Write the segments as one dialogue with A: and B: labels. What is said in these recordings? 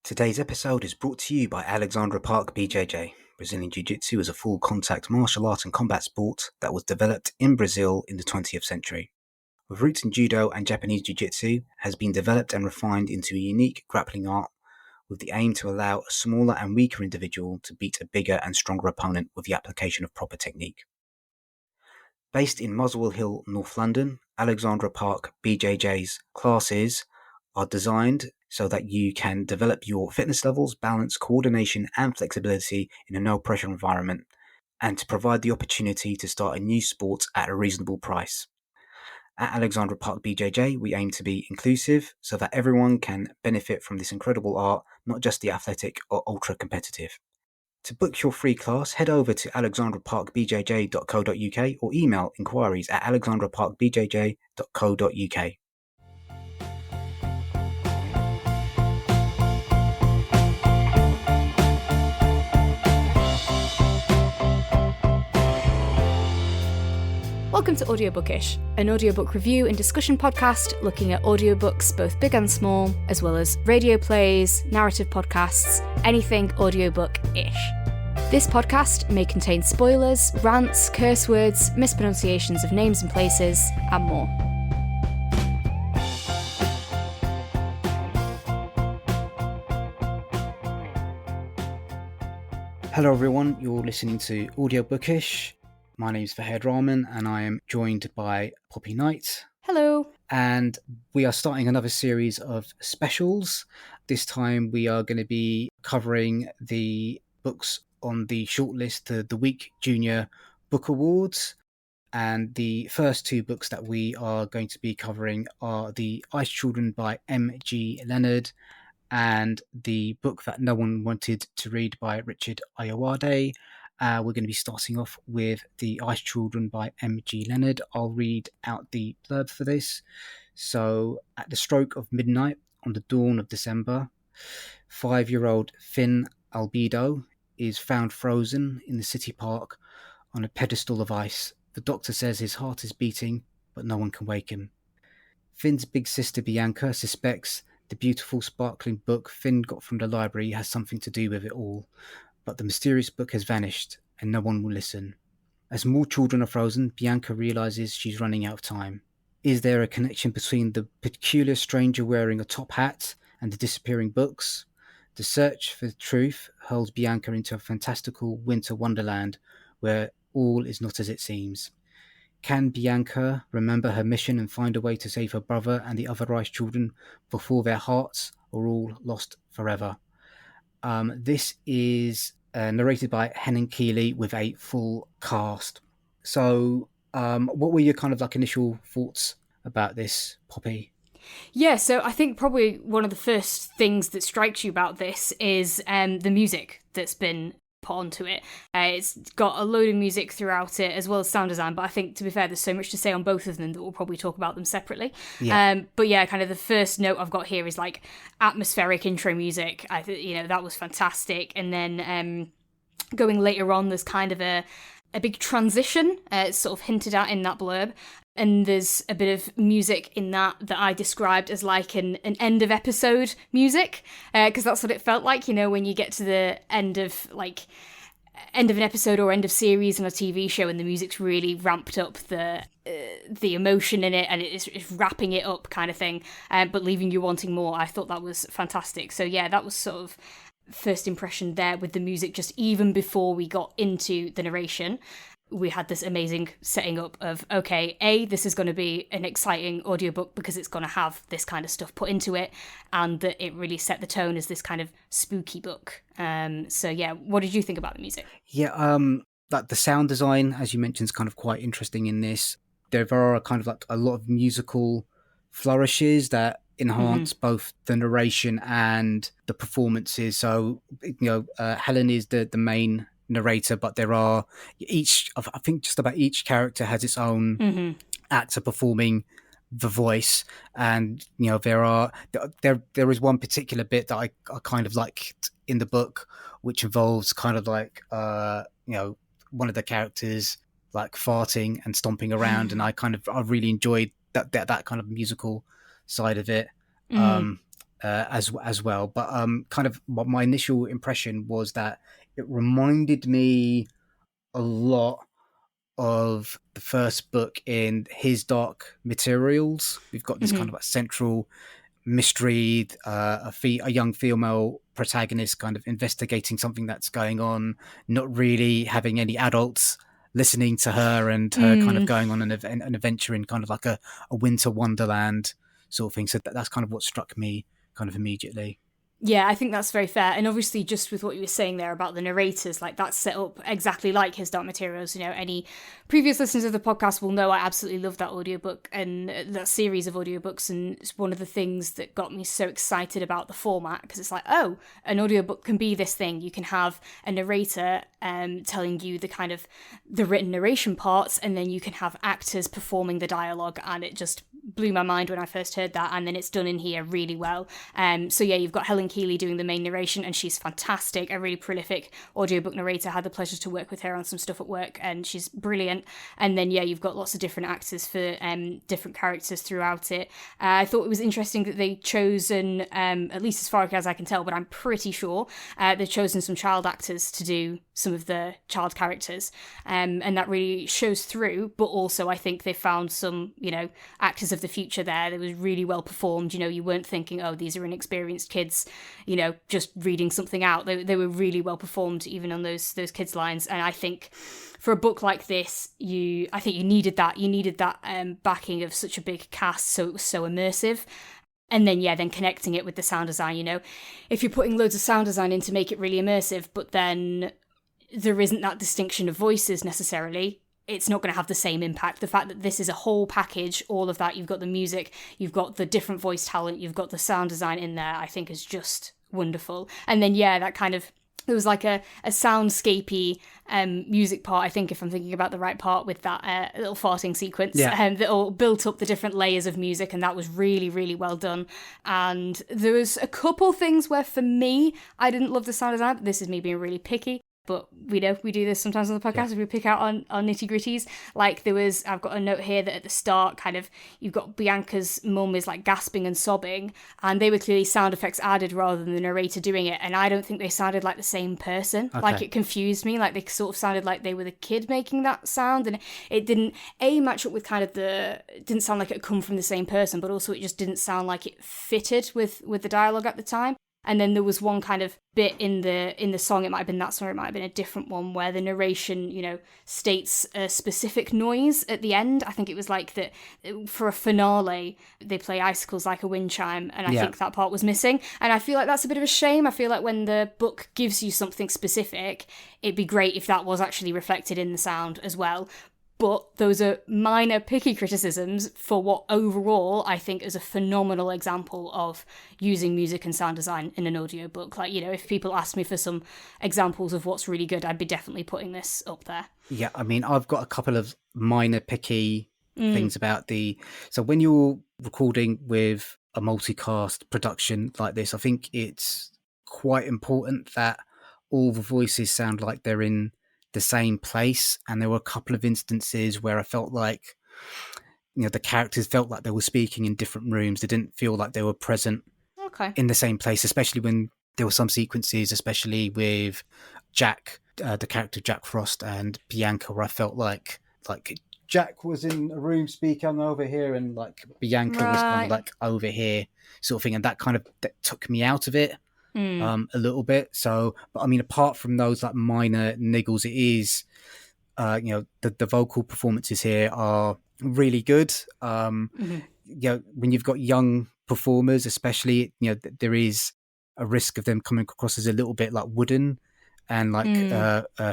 A: Today's episode is brought to you by Alexandra Park BJJ. Brazilian Jiu-Jitsu is a full-contact martial art and combat sport that was developed in Brazil in the 20th century. With roots in Judo and Japanese Jiu-Jitsu, has been developed and refined into a unique grappling art with the aim to allow a smaller and weaker individual to beat a bigger and stronger opponent with the application of proper technique. Based in Muswell Hill, North London, Alexandra Park BJJ's classes are designed so that you can develop your fitness levels, balance, coordination, and flexibility in a no-pressure environment, and to provide the opportunity to start a new sport at a reasonable price. At Alexandra Park BJJ, we aim to be inclusive so that everyone can benefit from this incredible art, not just the athletic or ultra-competitive. To book your free class, head over to alexandraparkbjj.co.uk or email inquiries at alexandraparkbjj.co.uk.
B: Welcome to Audiobookish, an audiobook review and discussion podcast looking at audiobooks both big and small, as well as radio plays, narrative podcasts, anything audiobook-ish. This podcast may contain spoilers, rants, curse words, mispronunciations of names and places, and more.
A: Hello everyone, you're listening to Audiobookish. My name's Fahad Rahman and I am joined by Poppy Knight.
B: Hello.
A: And we are starting another series of specials. This time we are going to be covering the books on the shortlist to the Week Junior Book Awards. And the first two books that we are going to be covering are The Ice Children by M.G. Leonard and the book that no one wanted to read by Richard Ayoade. We're going to be starting off with The Ice Children by M.G. Leonard. I'll read out the blurb for this. So, at the stroke of midnight on the dawn of December, 5-year-old Finn Albedo is found frozen in the city park on a pedestal of ice. The doctor says his heart is beating, but no one can wake him. Finn's big sister Bianca suspects the beautiful sparkling book Finn got from the library has something to do with it all. But the mysterious book has vanished, and no one will listen. As more children are frozen, Bianca realizes she's running out of time. Is there a connection between the peculiar stranger wearing a top hat and the disappearing books? The search for the truth hurls Bianca into a fantastical winter wonderland where all is not as it seems. Can Bianca remember her mission and find a way to save her brother and the other Rice children before their hearts are all lost forever? This is narrated by Helen Keeley with a full cast. So, what were your kind of like initial thoughts about this, Poppy?
B: Yeah, so I think probably one of the first things that strikes you about this is the music that's been put onto it. It's got a load of music throughout it, as well as sound design, but I think, to be fair, there's so much to say on both of them that we'll probably talk about them separately. Yeah. But yeah, kind of the first note I've got here is like atmospheric intro music. I think, that was fantastic. And then going later on, there's kind of a big transition. It's sort of hinted at in that blurb. And there's a bit of music in that I described as like an end of episode music, because that's what it felt like, when you get to the end of an episode or end of series on a TV show and the music's really ramped up the emotion in it and it's wrapping it up kind of thing, but leaving you wanting more. I thought that was fantastic. So yeah, that was sort of first impression there with the music, just even before we got into the narration. We had this amazing setting up of, okay, this is going to be an exciting audiobook because it's going to have this kind of stuff put into it, and that it really set the tone as this kind of spooky book. So yeah, what did you think about the music?
A: Yeah, like the sound design, as you mentioned, is kind of quite interesting in this. There are kind of like a lot of musical flourishes that enhance both the narration and the performances. So, Helen is the main narrator, but there are I think just about each character has its own actor performing the voice, and there is one particular bit that I kind of liked in the book, which involves kind of like one of the characters like farting and stomping around, and I really enjoyed that kind of musical side of it. as well. But kind of my initial impression was that it reminded me a lot of the first book in His Dark Materials. We've got this kind of like central mystery, a young female protagonist kind of investigating something that's going on, not really having any adults listening to her, and her kind of going on an adventure in kind of like a winter wonderland sort of thing. So that's kind of what struck me kind of immediately.
B: Yeah, I think that's very fair. And obviously, just with what you were saying there about the narrators, like that's set up exactly like His Dark Materials. You know, any previous listeners of the podcast will know I absolutely love that audiobook and that series of audiobooks. And it's one of the things that got me so excited about the format, because it's like, oh, an audiobook can be this thing. You can have a narrator telling you the kind of the written narration parts, and then you can have actors performing the dialogue. And it just blew my mind when I first heard that, and then it's done in here really well. So yeah, you've got Helen Keeley doing the main narration, and she's fantastic, a really prolific audiobook narrator. I had the pleasure to work with her on some stuff at work, and she's brilliant. And then yeah, you've got lots of different actors for different characters throughout it. I thought it was interesting that they'd chosen, at least as far as I can tell, but I'm pretty sure they've chosen some child actors to do some of the child characters, and that really shows through. But also I think they found some, you know, actors of the future there that was really well performed. You know, you weren't thinking, oh, these are inexperienced kids, you know, just reading something out. They were really well performed even on those kids' lines. And I think for a book like this, I think you needed that backing of such a big cast, so it was so immersive. And then, yeah, then connecting it with the sound design, you know. If you're putting loads of sound design in to make it really immersive, but then there isn't that distinction of voices necessarily, it's not going to have the same impact. The fact that this is a whole package, all of that, you've got the music, you've got the different voice talent, you've got the sound design in there, I think is just wonderful. And then, yeah, that kind of, there was like a soundscapey music part, I think, if I'm thinking about the right part, with that little farting sequence, that all built up the different layers of music, and that was really, really well done. And there was a couple things where, for me, I didn't love the sound design, but this is me being really picky. But we know we do this sometimes on the podcast, we pick out on nitty gritties. Like I've got a note here that at the start, kind of, you've got Bianca's mum is like gasping and sobbing, and they were clearly sound effects added rather than the narrator doing it. And I don't think they sounded like the same person. Okay. Like, it confused me. Like, they sort of sounded like they were the kid making that sound, and it didn't match up with kind of it didn't sound like it had come from the same person, but also it just didn't sound like it fitted with the dialogue at the time. And then there was one kind of bit in the song, it might have been that song, it might have been a different one, where the narration, you know, states a specific noise at the end. I think it was like that for a finale, they play Icicles Like a Wind Chime, and I think that part was missing. And I feel like that's a bit of a shame. I feel like when the book gives you something specific, it'd be great if that was actually reflected in the sound as well. But those are minor picky criticisms for what overall I think is a phenomenal example of using music and sound design in an audiobook. Like, you know, if people ask me for some examples of what's really good, I'd be definitely putting this up there.
A: Yeah, I mean, I've got a couple of minor picky things about so when you're recording with a multicast production like this, I think it's quite important that all the voices sound like they're in the same place. And there were a couple of instances where I felt like, you know, the characters felt like they were speaking in different rooms. They didn't feel like they were present in the same place, especially when there were some sequences, especially with Jack, the character Jack Frost, and Bianca, where I felt like Jack was in a room speaking over here, and like Bianca was kind of like over here sort of thing. And that kind of took me out of it. A little bit. So, but I mean, apart from those like minor niggles, it is, you know, the vocal performances here are really good. You know, when you've got young performers, especially, you know, there is a risk of them coming across as a little bit like wooden and like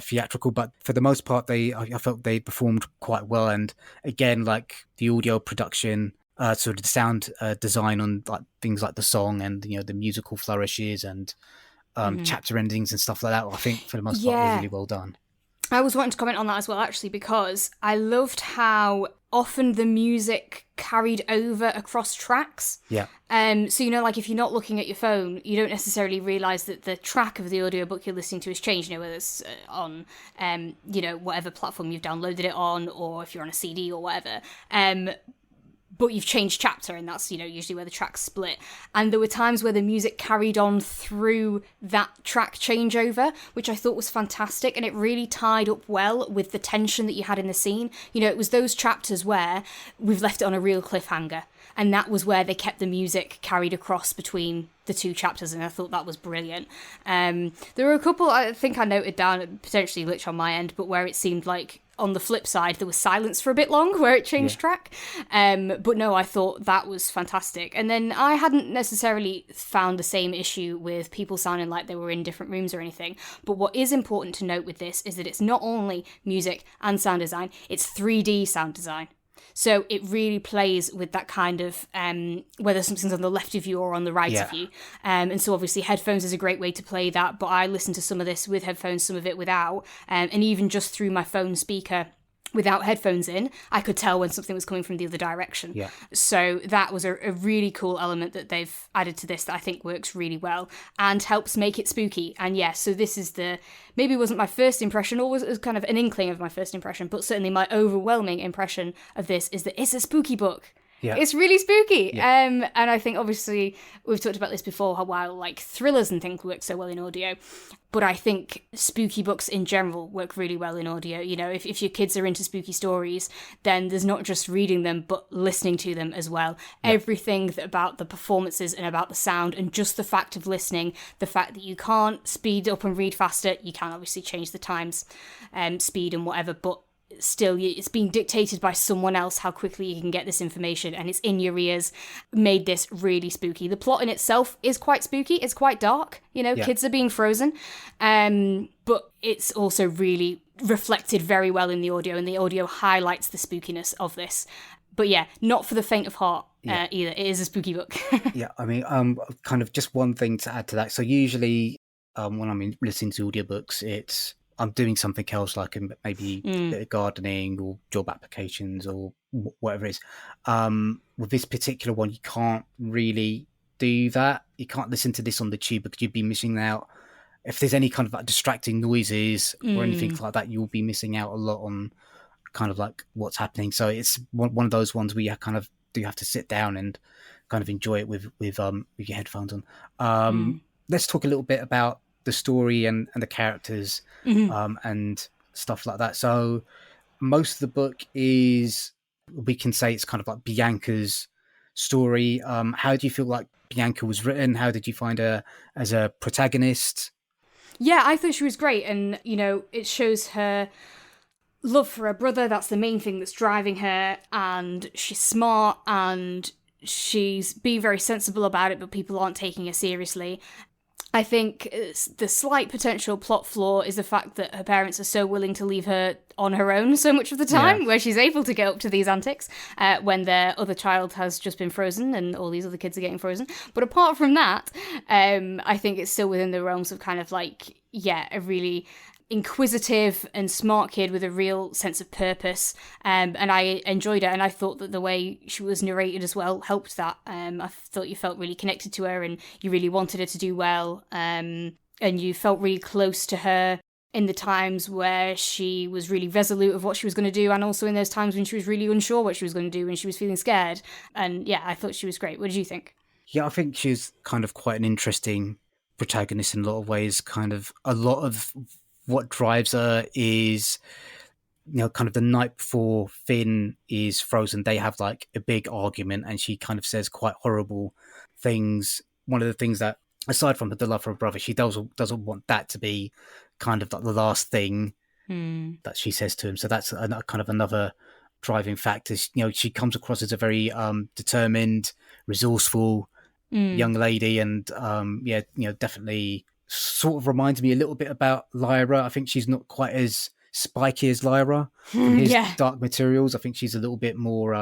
A: theatrical. But for the most part, I felt they performed quite well. And again, like the audio production, sort of the sound design on like things like the song and, you know, the musical flourishes and chapter endings and stuff like that, I think for the most part was really well done.
B: I was wanting to comment on that as well, actually, because I loved how often the music carried over across tracks.
A: Yeah.
B: So, you know, like if you're not looking at your phone, you don't necessarily realise that the track of the audiobook you're listening to has changed, you know, whether it's on, you know, whatever platform you've downloaded it on, or if you're on a CD or whatever. but you've changed chapter, and that's, usually where the tracks split. And there were times where the music carried on through that track changeover, which I thought was fantastic, and it really tied up well with the tension that you had in the scene. It was those chapters where we've left it on a real cliffhanger, and that was where they kept the music carried across between the two chapters, and I thought that was brilliant. There were a couple I think I noted down, potentially glitch on my end, but where it seemed like on the flip side there was silence for a bit long where it changed track. But no, I thought that was fantastic. And then I hadn't necessarily found the same issue with people sounding like they were in different rooms or anything. But what is important to note with this is that it's not only music and sound design, it's 3D sound design. So it really plays with that kind of whether something's on the left of you or on the right of you. And so obviously headphones is a great way to play that, but I listen to some of this with headphones, some of it without. And even just through my phone speaker without headphones in, I could tell when something was coming from the other direction.
A: Yeah.
B: So that was a really cool element that they've added to this that I think works really well and helps make it spooky. And so this is maybe it wasn't my first impression, or was kind of an inkling of my first impression, but certainly my overwhelming impression of this is that it's a spooky book. Yeah. It's really spooky. Yeah. And I think obviously we've talked about this before, how while like thrillers and things work so well in audio, but I think spooky books in general work really well in audio. If your kids are into spooky stories, then there's not just reading them, but listening to them as well. Yeah. Everything about the performances and about the sound, and just the fact of listening, the fact that you can't speed up and read faster, you can obviously change the times, speed and whatever, but still it's being dictated by someone else how quickly you can get this information, and it's in your ears, made this really spooky. The plot in itself is quite spooky, it's quite dark, kids are being frozen, but it's also really reflected very well in the audio, and the audio highlights the spookiness of this. But not for the faint of heart either. It is a spooky book.
A: I mean, kind of just one thing to add to that. So usually when I'm listening to audiobooks, I'm doing something else, like maybe a bit of gardening or job applications or whatever it is. With this particular one, you can't really do that. You can't listen to this on the tube because you'd be missing out. If there's any kind of like distracting noises or anything like that, you'll be missing out a lot on kind of like what's happening. So it's one of those ones where you kind of do have to sit down and kind of enjoy it with your headphones on. Let's talk a little bit about the story and the characters and stuff like that. So most of the book is, we can say it's kind of like Bianca's story. How do you feel like Bianca was written? How did you find her as a protagonist?
B: Yeah, I thought she was great, and it shows her love for her brother. That's the main thing that's driving her, and she's smart and she's being very sensible about it, but people aren't taking her seriously. I think the slight potential plot flaw is the fact that her parents are so willing to leave her on her own so much of the time, where she's able to get up to these antics when their other child has just been frozen and all these other kids are getting frozen. But apart from that, I think it's still within the realms of kind of like, a really inquisitive and smart kid with a real sense of purpose, and I enjoyed it, and I thought that the way she was narrated as well helped that. I thought you felt really connected to her and you really wanted her to do well, and you felt really close to her in the times where she was really resolute of what she was going to do, and also in those times when she was really unsure what she was going to do and she was feeling scared. And I thought she was great. What did you think?
A: I think she's kind of quite an interesting protagonist in a lot of ways. Kind of a lot of what drives her is, kind of the night before Finn is frozen, they have like a big argument and she kind of says quite horrible things. One of the things that, aside from the love for her brother, she doesn't want that to be kind of like the last thing that she says to him. So that's kind of another driving factor. She comes across as a very determined, resourceful young lady, and definitely sort of reminds me a little bit about Lyra. I think she's not quite as spiky as Lyra from his Dark Materials. I think she's a little bit more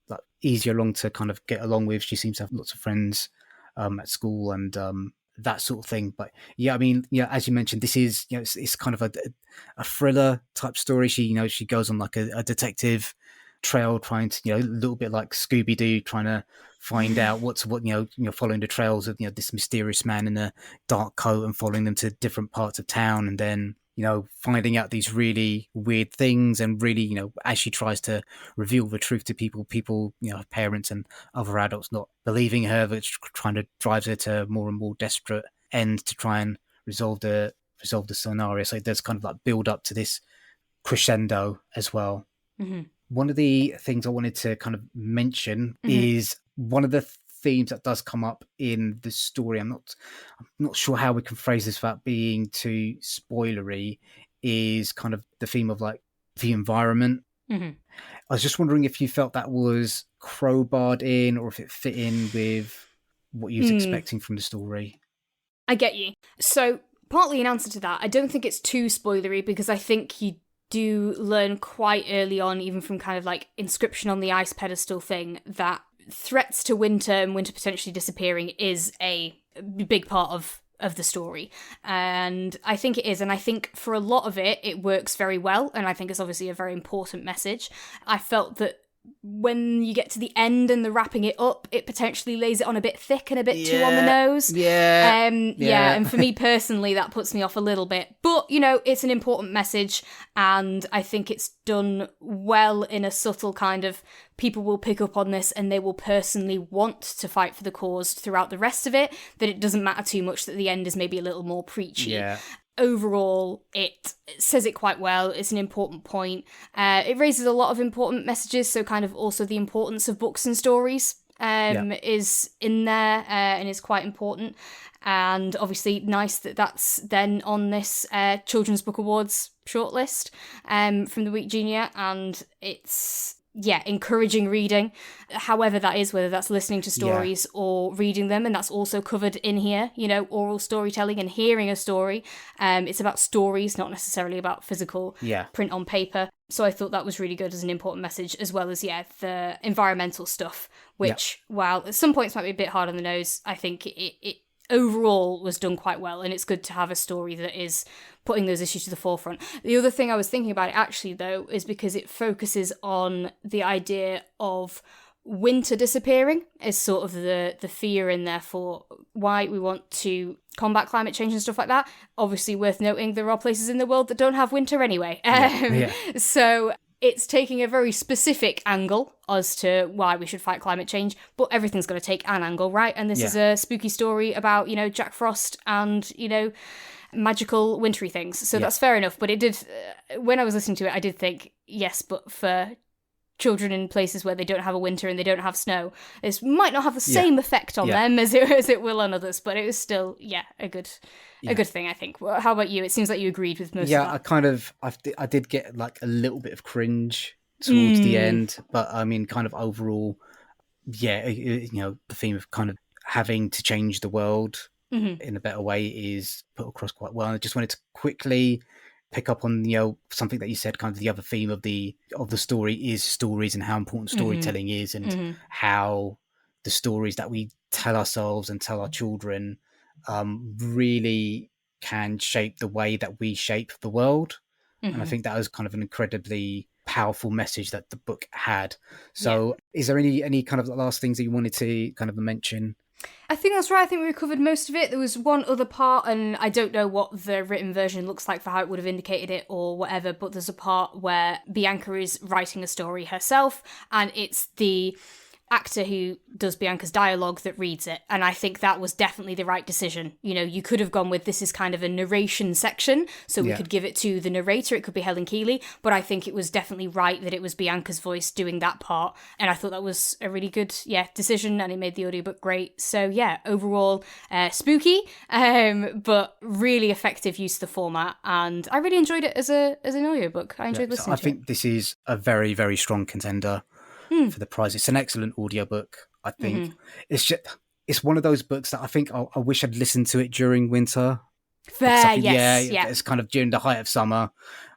A: like easier along to kind of get along with. She seems to have lots of friends at school and that sort of thing. But I mean, as you mentioned, this is it's kind of a thriller type story. She goes on like a detective trail, trying to a little bit like Scooby-Doo, trying to find out what following the trails of this mysterious man in a dark coat and following them to different parts of town, and then finding out these really weird things, and really, as she tries to reveal the truth to people, her parents and other adults not believing her, which kind of drives her to more and more desperate ends to try and resolve the scenario. So there's kind of like build up to this crescendo as well.
B: Mm-hmm.
A: One of the things I wanted to kind of mention is one of the themes that does come up in the story. I'm not sure how we can phrase this without being too spoilery, is kind of the theme of like the environment.
B: Mm-hmm.
A: I was just wondering if you felt that was crowbarred in, or if it fit in with what you was expecting from the story.
B: I get you. So partly in answer to that, I don't think it's too spoilery, because I think you do learn quite early on, even from kind of like inscription on the ice pedestal thing, that threats to winter and winter potentially disappearing is a big part of the story. And I think it is. And I think for a lot of it, it works very well. And I think it's obviously a very important message. I felt that when you get to the end and the wrapping it up, it potentially lays it on a bit thick and a bit too on the nose.
A: Yeah.
B: And for me personally, that puts me off a little bit. But, it's an important message, and I think it's done well in a subtle kind of, people will pick up on this and they will personally want to fight for the cause throughout the rest of it, that it doesn't matter too much that the end is maybe a little more preachy.
A: Yeah.
B: Overall, it says it quite well. It's an important point. It raises a lot of important messages, so kind of also the importance of books and stories is in there and is quite important. And obviously nice that that's then on this Children's Book Awards shortlist from the Week Junior, and it's encouraging reading, however that is, whether that's listening to stories or reading them, and that's also covered in here, oral storytelling and hearing a story. It's about stories, not necessarily about physical print on paper. So I thought that was really good as an important message, as well as, the environmental stuff, which, while at some points might be a bit hard on the nose, I think it overall was done quite well, and it's good to have a story that is putting those issues to the forefront. The other thing I was thinking about it actually, though, is because it focuses on the idea of winter disappearing as sort of the fear in there for why we want to combat climate change and stuff like that. Obviously worth noting, there are places in the world that don't have winter anyway. So it's taking a very specific angle as to why we should fight climate change, but everything's going to take an angle, right? And this is a spooky story about, Jack Frost and, magical wintry things. So that's fair enough. But it did, when I was listening to it, I did think, yes, but for children in places where they don't have a winter and they don't have snow, this might not have the same effect on them as it will on others, but it was still, a good thing, I think. How about you? It seems like you agreed with most of that.
A: I did get like a little bit of cringe towards the end, but I mean, kind of overall, the theme of kind of having to change the world in a better way is put across quite well. And I just wanted to quickly pick up on something that you said, kind of the other theme of the story is stories, and how important storytelling is, and how the stories that we tell ourselves and tell our children really can shape the way that we shape the world. And I think that was kind of an incredibly powerful message that the book had. So is there any kind of last things that you wanted to kind of mention?
B: I think that's right. I think we covered most of it. There was one other part, and I don't know what the written version looks like for how it would have indicated it or whatever, but there's a part where Bianca is writing a story herself, and it's the actor who does Bianca's dialogue that reads it. And I think that was definitely the right decision. You could have gone with, this is kind of a narration section, so we could give it to the narrator. It could be Helen Keeley, but I think it was definitely right that it was Bianca's voice doing that part. And I thought that was a really good, decision, and it made the audiobook great. So overall, spooky, but really effective use of the format. And I really enjoyed it as an audiobook. I enjoyed listening to it.
A: I think this is a very, very strong contender for the prize. It's an excellent audiobook. I think it's one of those books that I think I wish I'd listened to it during winter.
B: Fair, yes.
A: It's kind of during the height of summer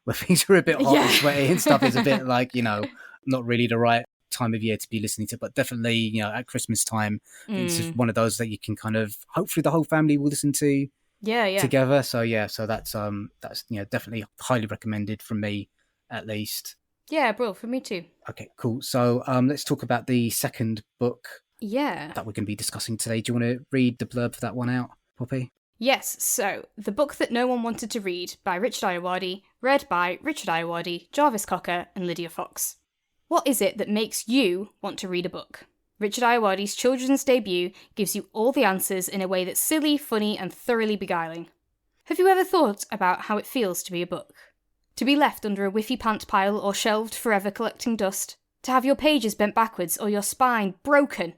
A: where things are a bit hot and sweaty and stuff. Is a bit like, not really the right time of year to be listening to, but definitely, at Christmas time, it's just one of those that you can kind of, hopefully the whole family will listen to together. So that's definitely highly recommended from me, at least.
B: Yeah, bro, for me too.
A: Okay, cool. So let's talk about the second book
B: that
A: we're going to be discussing today. Do you want to read the blurb for that one out, Poppy?
B: Yes, so The Book That No One Wanted to Read by Richard Ayoade, read by Richard Ayoade, Jarvis Cocker, and Lydia Fox. What is it that makes you want to read a book? Richard Ayawade's children's debut gives you all the answers in a way that's silly, funny, and thoroughly beguiling. Have you ever thought about how it feels to be a book? To be left under a whiffy pant pile or shelved forever collecting dust? To have your pages bent backwards or your spine broken?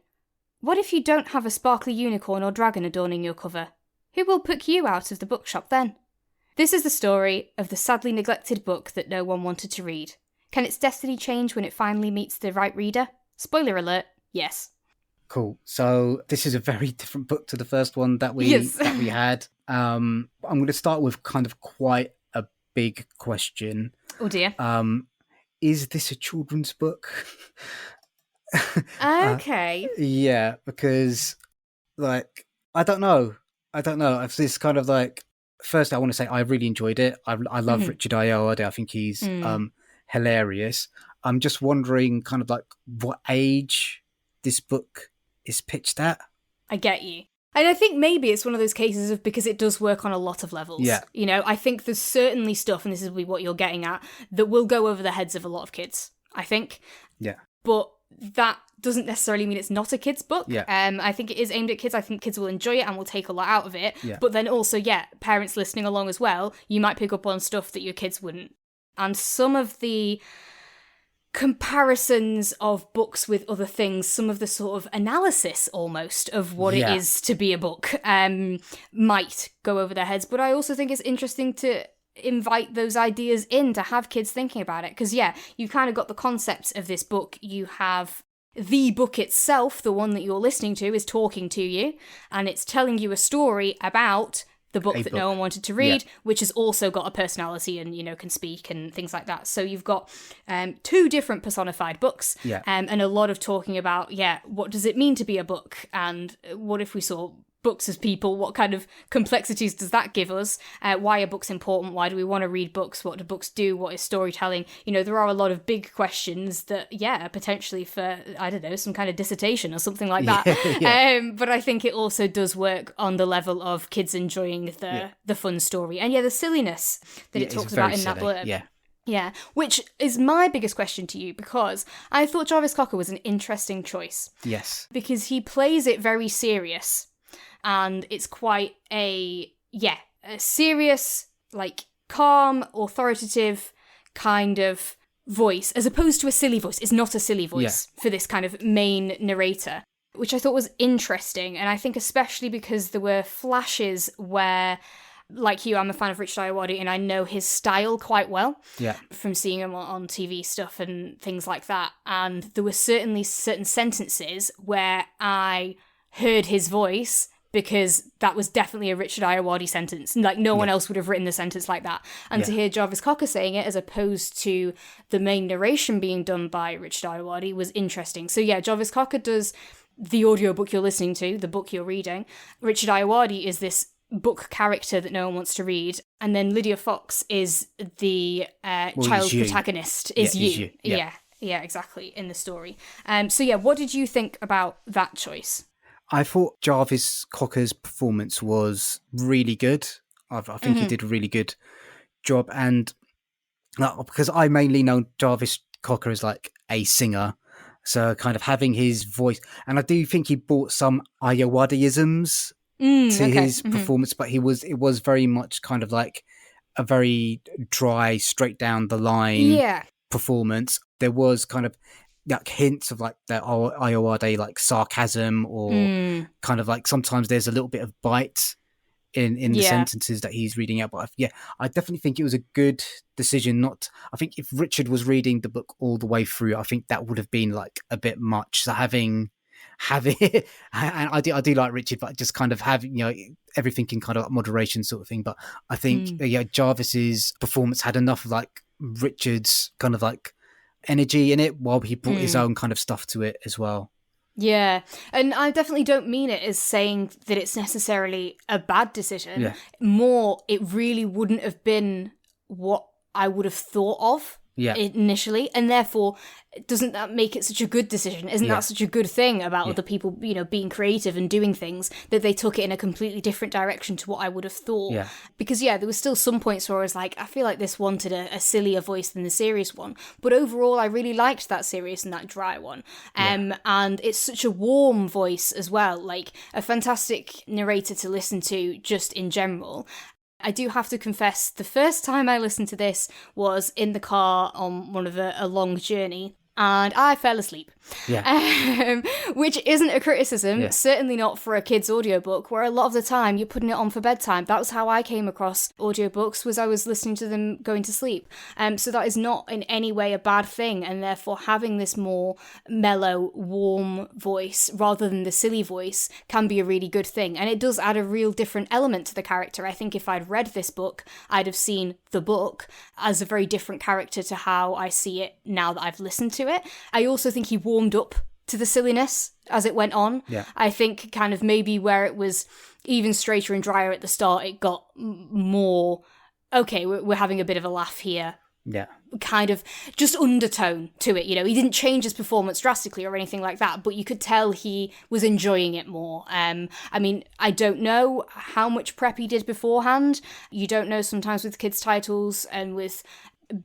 B: What if you don't have a sparkly unicorn or dragon adorning your cover? Who will pick you out of the bookshop then? This is the story of the sadly neglected book that no one wanted to read. Can its destiny change when it finally meets the right reader? Spoiler alert, yes.
A: Cool. So this is a very different book to the first one that we had. I'm going to start with kind of quite a big question.
B: Oh dear.
A: Is this a children's book?
B: Okay.
A: Yeah, because like I don't know. It's this kind of like. First, I want to say I really enjoyed it. I love Richard Ayoade. I think he's hilarious. I'm just wondering, kind of like what age this book is pitched at.
B: I get you. And I think maybe it's one of those cases of because it does work on a lot of levels.
A: Yeah.
B: You know, I think there's certainly stuff, and this is what you're getting at, that will go over the heads of a lot of kids, I think.
A: Yeah.
B: But that doesn't necessarily mean it's not a kid's book.
A: Yeah.
B: I think it is aimed at kids. I think kids will enjoy it and will take a lot out of it.
A: Yeah.
B: But then also, parents listening along as well, you might pick up on stuff that your kids wouldn't. And some of the comparisons of books with other things, some of the sort of analysis almost of what it is to be a book might go over their heads. But I also think it's interesting to invite those ideas in, to have kids thinking about it. Because, you've kind of got the concepts of this book. You have the book itself, the one that you're listening to, is talking to you, and it's telling you a story about the book that no one wanted to read, which has also got a personality and, can speak and things like that. So you've got two different personified books, and a lot of talking about, what does it mean to be a book? And what if we saw books as people? What kind of complexities does that give us? Why are books important? Why do we want to read books? What do books do? What is storytelling? There are a lot of big questions that, potentially for, I don't know, some kind of dissertation or something like that. But I think it also does work on the level of kids enjoying the fun story. And the silliness that it talks about in that blurb. Yeah, which is my biggest question to you, because I thought Jarvis Cocker was an interesting choice.
A: Yes.
B: Because he plays it very serious. And it's quite a serious, like, calm, authoritative kind of voice, as opposed to a silly voice. It's not a silly voice for this kind of main narrator, which I thought was interesting. And I think especially because there were flashes where, like you, I'm a fan of Richard Ayoade, and I know his style quite well from seeing him on TV stuff and things like that. And there were certainly certain sentences where I heard his voice, because that was definitely a Richard Ayoade sentence. Like, no one else would have written the sentence like that. And to hear Jarvis Cocker saying it, as opposed to the main narration being done by Richard Ayoade, was interesting. So Jarvis Cocker does the audiobook you're listening to, the book you're reading. Richard Ayoade is this book character that no one wants to read. And then Lydia Fox is the child protagonist, is you. Yeah, exactly, in the story. What did you think about that choice?
A: I thought Jarvis Cocker's performance was really good. I think he did a really good job. And because I mainly know Jarvis Cocker as like a singer, so kind of having his voice. And I do think he brought some Ayoade-isms to his performance, but it was very much kind of like a very dry, straight down the line performance. There was kind of like hints of like the Ayoade like sarcasm, or kind of like sometimes there's a little bit of bite in the sentences that he's reading out. But I definitely think it was a good decision. I think if Richard was reading the book all the way through, I think that would have been like a bit much. So having and I do like Richard, but just kind of having everything in kind of like moderation sort of thing. But I think Jarvis's performance had enough of like Richard's kind of like energy in it, while he brought his own kind of stuff to it as well.
B: Yeah, and I definitely don't mean it as saying that it's necessarily a bad decision. More, it really wouldn't have been what I would have thought of initially, and therefore doesn't that make it such a good decision? Isn't that such a good thing about other people, being creative and doing things, that they took it in a completely different direction to what I would have thought? Because there was still some points where I was like, I feel like this wanted a sillier voice than the serious one, but overall I really liked that serious and that dry one. And it's such a warm voice as well, like a fantastic narrator to listen to just in general. I do have to confess, the first time I listened to this was in the car on one of a long journey, and I fell asleep. Which isn't a criticism, certainly not for a kid's audiobook, where a lot of the time you're putting it on for bedtime. That was how I came across audiobooks, was I was listening to them going to sleep. So that is not in any way a bad thing, and therefore having this more mellow, warm voice rather than the silly voice can be a really good thing. And it does add a real different element to the character. I think if I'd read this book, I'd have seen the book as a very different character to how I see it now that I've listened to it. I also think he warmed up to the silliness as it went on. I think kind of maybe where it was even straighter and drier at the start, it got more, okay, we're having a bit of a laugh here. Kind of just undertone to it, he didn't change his performance drastically or anything like that, but you could tell he was enjoying it more. I mean, I don't know how much prep he did beforehand. You don't know sometimes with kids' titles and with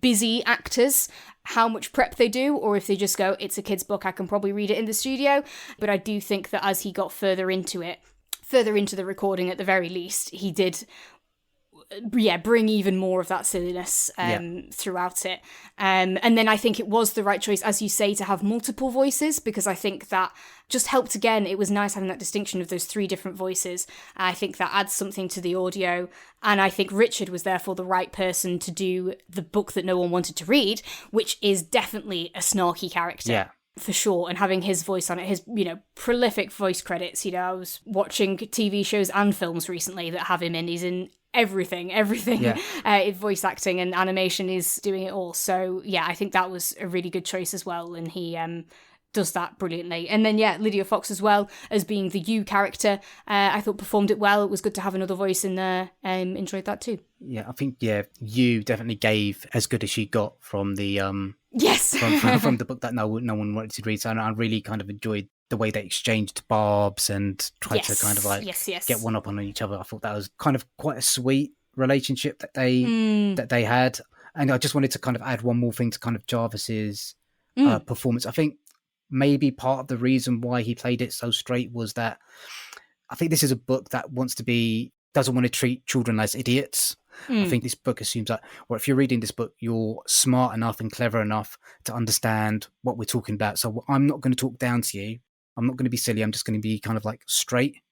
B: busy actors how much prep they do, or if they just go, it's a kid's book, I can probably read it in the studio. But I do think that as he got further into the recording at the very least, he did bring even more of that silliness throughout it. And then I think it was the right choice, as you say, to have multiple voices, because I think that just helped again. It was nice having that distinction of those three different voices. I think that adds something to the audio. And I think Richard was therefore the right person to do the book that no one wanted to read, which is definitely a snarky character. For sure, and having his voice on it, his, prolific voice credits. I was watching TV shows and films recently that have him in. He's in everything. Voice acting and animation is doing it all. So, I think that was a really good choice as well, and he does that brilliantly. And then, Lydia Fox as well, as being the you character, I thought performed it well. It was good to have another voice in there, enjoyed that too. I think, you definitely gave as good as she got from the... from the book that no one wanted to read. So I really kind of enjoyed the way they exchanged barbs and tried to kind of like get one up on each other. I thought that was kind of quite a sweet relationship that they had. And I just wanted to kind of add one more thing to kind of Jarvis's performance. I think maybe part of the reason why he played it so straight was that I think this is a book that doesn't want to treat children as idiots. I think this book assumes that, well, if you're reading this book, you're smart enough and clever enough to understand what we're talking about. So I'm not going to talk down to you. I'm not going to be silly. I'm just going to be kind of like straight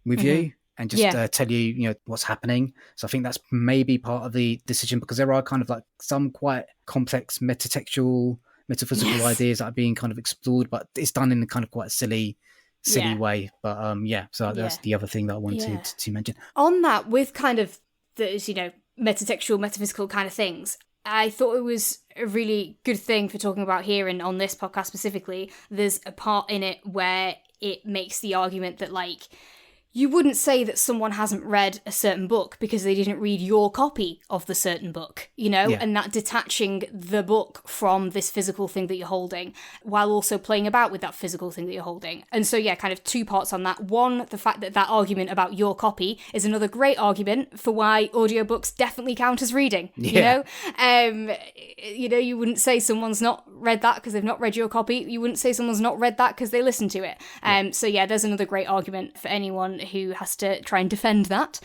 B: with you and just tell you, what's happening. So I think that's maybe part of the decision, because there are kind of like some quite complex metaphysical ideas that are being kind of explored, but it's done in a kind of quite silly way. But so that's the other thing that I wanted to mention. On that, with kind of those, metaphysical kind of things, I thought it was a really good thing for talking about here and on this podcast specifically. There's a part in it where it makes the argument that, like, you wouldn't say that someone hasn't read a certain book because they didn't read your copy of the certain book, and that detaching the book from this physical thing that you're holding while also playing about with that physical thing that you're holding. And so, kind of two parts on that. One, the fact that argument about your copy is another great argument for why audiobooks definitely count as reading, you wouldn't say someone's not read that because they've not read your copy. You wouldn't say someone's not read that because they listened to it. So there's another great argument for anyone who has to try and defend that.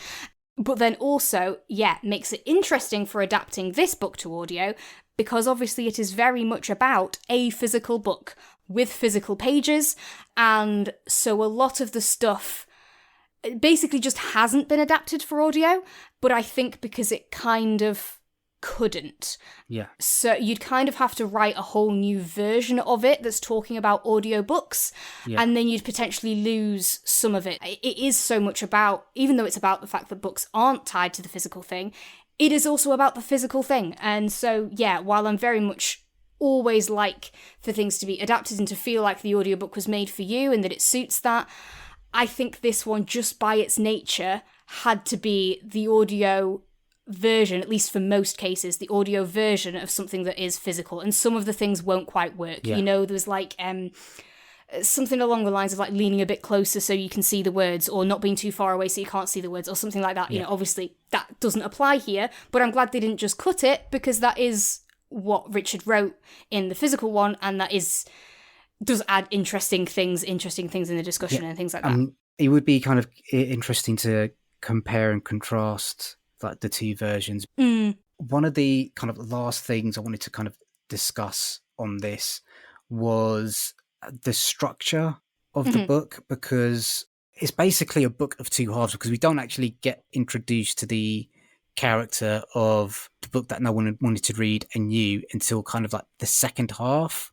B: But then also, makes it interesting for adapting this book to audio, because obviously it is very much about a physical book with physical pages, and so a lot of the stuff basically just hasn't been adapted for audio, but I think because it kind of couldn't. So you'd kind of have to write a whole new version of it that's talking about audiobooks, and then you'd potentially lose some of it. It is so much about, even though it's about the fact that books aren't tied to the physical thing, it is also about the physical thing. And so, while I'm very much always like for things to be adapted and to feel like the audiobook was made for you and that it suits that, I think this one, just by its nature, had to be the audio version, at least for most cases, the audio version of something that is physical, and some of the things won't quite work.
A: Yeah.
B: You know, there's like something along the lines of like leaning a bit closer so you can see the words, or not being too far away so you can't see the words, or something like that. You know, obviously that doesn't apply here, but I'm glad they didn't just cut it, because that is what Richard wrote in the physical one, and that does add interesting things in the discussion and things like that.
A: It would be kind of interesting to compare and contrast like the two versions. One of the kind of last things I wanted to kind of discuss on this was the structure of the book, because it's basically a book of two halves, because we don't actually get introduced to the character of the book that no one wanted to read and you until kind of like the second half.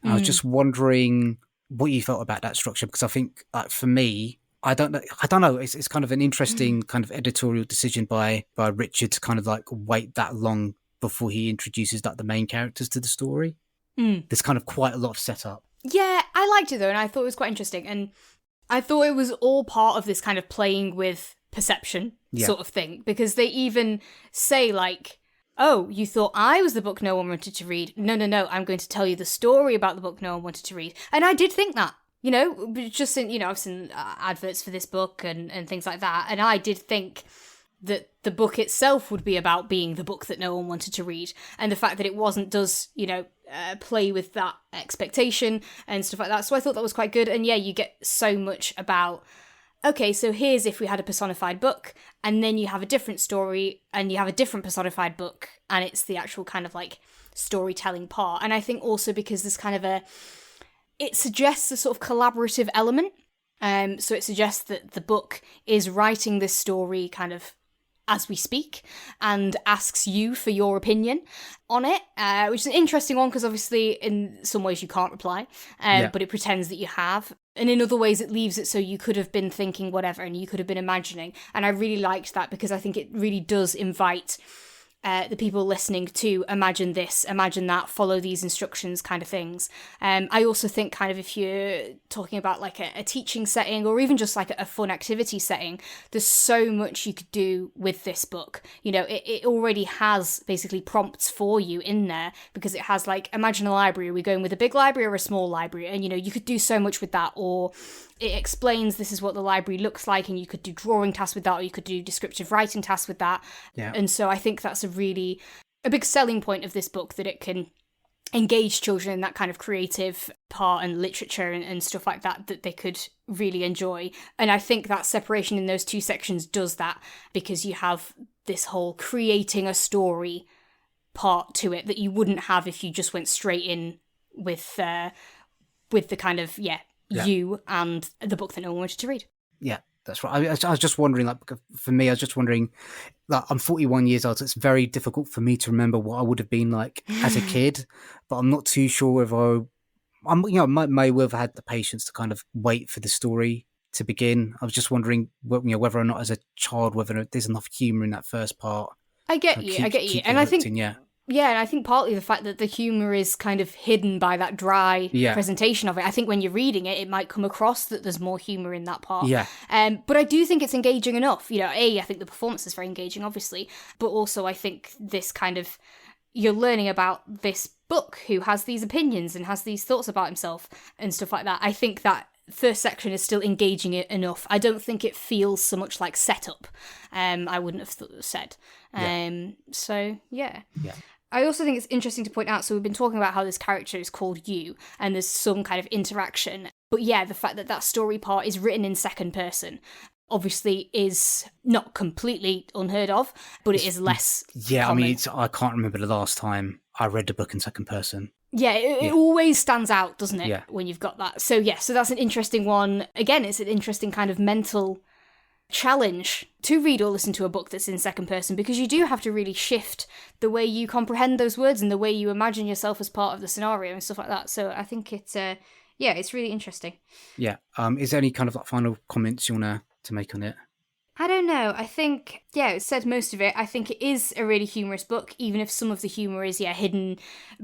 A: I was just wondering what you felt about that structure, because I think for me, I don't know. It's kind of an interesting kind of editorial decision by Richard to kind of like wait that long before he introduces like the main characters to the story. There's kind of quite a lot of setup.
B: Yeah, I liked it though, and I thought it was quite interesting, and I thought it was all part of this kind of playing with perception sort of thing, because they even say like, oh, you thought I was the book no one wanted to read. No, I'm going to tell you the story about the book no one wanted to read. And I did think that, you know, just in, you know, I've seen adverts for this book and things like that. And I did think that the book itself would be about being the book that no one wanted to read. And the fact that it wasn't does, you know, play with that expectation and stuff like that. So I thought that was quite good. And yeah, you get so much about, okay, so here's if we had a personified book, and then you have a different story, and you have a different personified book, and it's the actual kind of like storytelling part. And I think also because there's kind of it suggests a sort of collaborative element. So it suggests that the book is writing this story kind of as we speak, and asks you for your opinion on it, which is an interesting one, because obviously in some ways you can't reply, but it pretends that you have. And in other ways it leaves it so you could have been thinking whatever, and you could have been imagining. And I really liked that, because I think it really does invite the people listening to imagine this, imagine that, follow these instructions kind of things. I also think kind of if you're talking about like a teaching setting, or even just like a fun activity setting, there's so much you could do with this book. You know, it already has basically prompts for you in there, because it has like, imagine a library, are we going with a big library or a small library? And you know, you could do so much with that. Or it explains this is what the library looks like, and you could do drawing tasks with that, or you could do descriptive writing tasks with that. And so I think that's a big selling point of this book, that it can engage children in that kind of creative part and literature and stuff like that they could really enjoy. And I think that separation in those two sections does that, because you have this whole creating a story part to it that you wouldn't have if you just went straight in with the kind of you and the book that no one wanted to read.
A: Yeah, that's right. I was just wondering, like, for me, I was just wondering, like, I'm 41 years old, so it's very difficult for me to remember what I would have been like as a kid, but I'm not too sure whether I may well have had the patience to kind of wait for the story to begin. I was just wondering, whether or not as a child, whether there's enough humour in that first part.
B: I get you. And I think, and I think partly the fact that the humour is kind of hidden by that dry presentation of it. I think when you're reading it, it might come across that there's more humour in that part. But I do think it's engaging enough. You know, I think the performance is very engaging, obviously, but also I think this kind of, you're learning about this book who has these opinions and has these thoughts about himself and stuff like that. I think that first section is still engaging it enough. I don't think it feels so much like setup. I wouldn't have said. So, yeah. I also think it's interesting to point out, so we've been talking about how this character is called You, and there's some kind of interaction. But yeah, the fact that that story part is written in second person obviously is not completely unheard of, but it is less common.
A: I mean, I can't remember the last time I read the book in second person.
B: It always stands out, doesn't it, when you've got that. So so that's an interesting one. Again, it's an interesting kind of mental challenge to read or listen to a book that's in second person, because you do have to really shift the way you comprehend those words and the way you imagine yourself as part of the scenario and stuff like that. So I think it's really interesting.
A: Is there any kind of like final comments you want to make on it?
B: I don't know. I think, it said most of it. I think it is a really humorous book, even if some of the humour is, hidden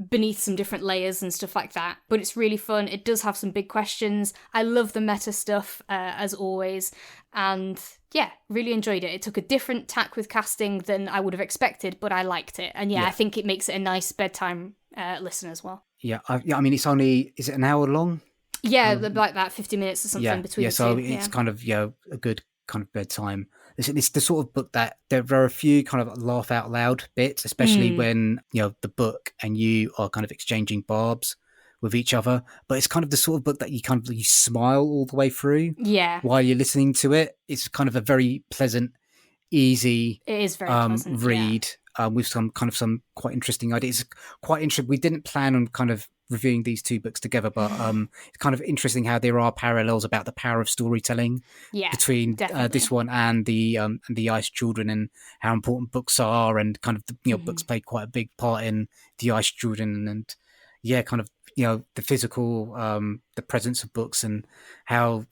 B: beneath some different layers and stuff like that. But it's really fun. It does have some big questions. I love the meta stuff, as always. And Yeah, really enjoyed it. It took a different tack with casting than I would have expected, but I liked it. And I think it makes it a nice bedtime listen as well.
A: Yeah, I mean, is it an hour long?
B: Yeah, like that 50 minutes or something between the
A: so
B: two.
A: it's kind of, a good kind of bedtime. It's the sort of book that there are a few kind of laugh out loud bits, especially when, the book and you are kind of exchanging barbs with each other. But it's kind of the sort of book that you smile all the way through.
B: Yeah.
A: While you're listening to it. It's kind of a very pleasant, easy
B: it is very pleasant,
A: read with some quite interesting ideas. It's quite interesting. We didn't plan on kind of reviewing these two books together, but it's kind of interesting how there are parallels about the power of storytelling between this one and the Ice Children, and how important books are, and kind of books play quite a big part in the Ice Children, and kind of the physical the presence of books and how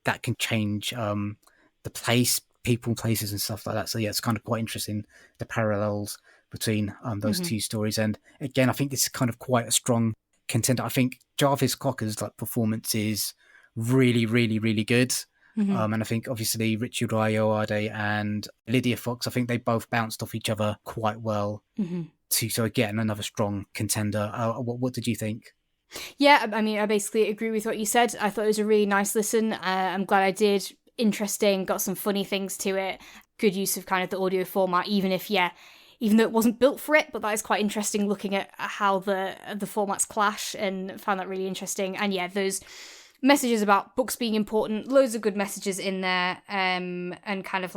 A: that can change the place, people, places, and stuff like that. So it's kind of quite interesting, the parallels between those two stories. And again, I think this is kind of quite a strong contender. I think Jarvis Cocker's performance is really, really, really good. And I think obviously Richard Ayoade and Lydia Fox, I think they both bounced off each other quite well too. So again, another strong contender. What did you think?
B: Yeah, I mean, I basically agree with what you said. I thought it was a really nice listen. I'm glad I did. Interesting, got some funny things to it. Good use of kind of the audio format, even though it wasn't built for it, but that is quite interesting looking at how the formats clash, and found that really interesting. And those messages about books being important, loads of good messages in there, and kind of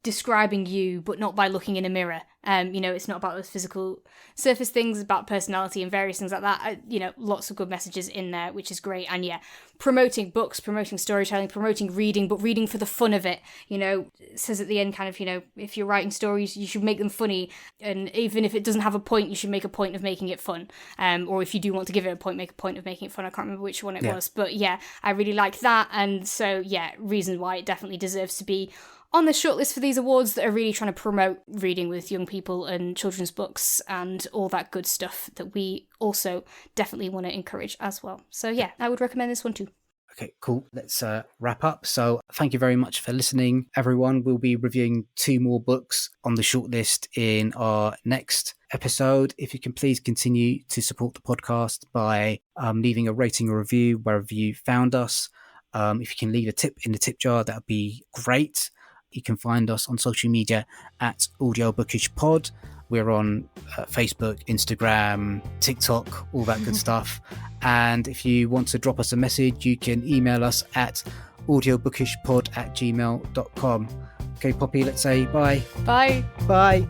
B: describing you, but not by looking in a mirror. It's not about those physical surface things, it's about personality and various things like that. Lots of good messages in there, which is great. And promoting books, promoting storytelling, promoting reading, but reading for the fun of it. It says at the end kind of, if you're writing stories, you should make them funny. And even if it doesn't have a point, you should make a point of making it fun. Or if you do want to give it a point, make a point of making it fun. I can't remember which one it was, but I really like that. And so, reason why it definitely deserves to be on the shortlist for these awards that are really trying to promote reading with young people and children's books and all that good stuff that we also definitely want to encourage as well. So I would recommend this one too.
A: Okay, cool. Let's wrap up. So thank you very much for listening, everyone. We'll be reviewing 2 more books on the shortlist in our next episode. If you can please continue to support the podcast by leaving a rating or review wherever you found us. If you can leave a tip in the tip jar, that would be great. You can find us on social media at Audio Bookish Pod. We're on Facebook, Instagram, TikTok, all that good stuff. And if you want to drop us a message, you can email us at audiobookishpod@gmail.com. Okay, Poppy, let's say bye.
B: Bye.
A: Bye.